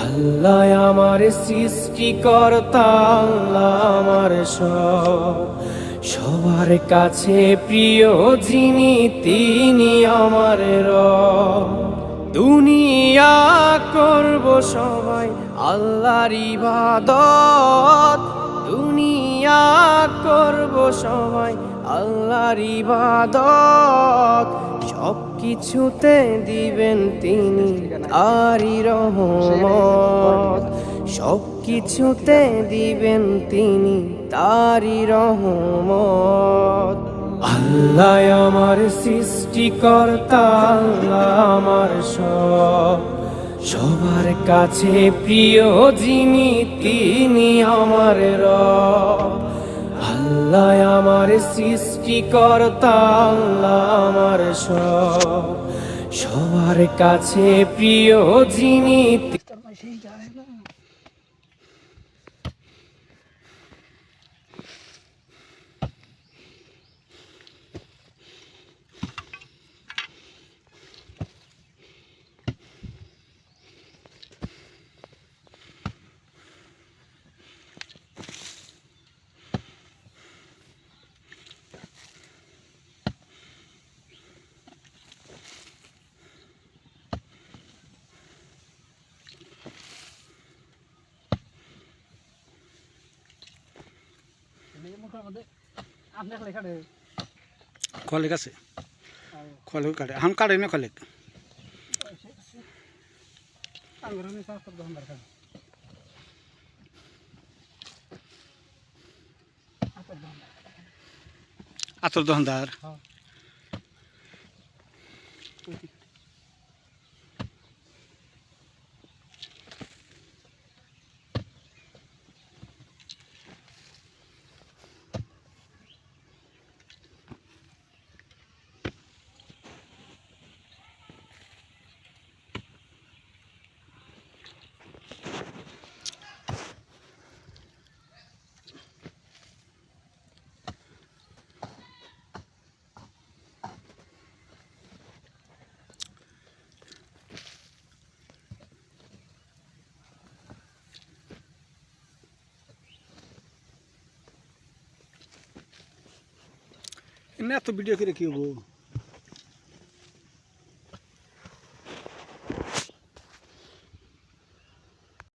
আল্লাহ আমার সৃষ্টিকর্তা, আল্লাহ আমার সবার কাছে প্রিয় যিনি, তিনি আমার রব। দুনিয়া করব সবাই আল্লাহর ইবাদত, দুনিয়া করব সবাই আল্লাহর ইবাদত। সব কিছুতে দিবেন তিনি তারই রহমত, সব কিছুতে দিবেন তিনি তারই রহমত। আল্লাহ আমার সৃষ্টিকর্তা, আল্লাহ আমার সবার কাছে প্রিয় যিনি, তিনি আমার রব। আল্লাহ আমার সৃষ্টিকর্তা, আল্লাহ আমার সবার কাছে প্রিয় যিনি। কলেক আছে, কলেক কাটে এখন কাটে না কলেক। আতর দোকানদার এত ভিডিও করে কি হবো।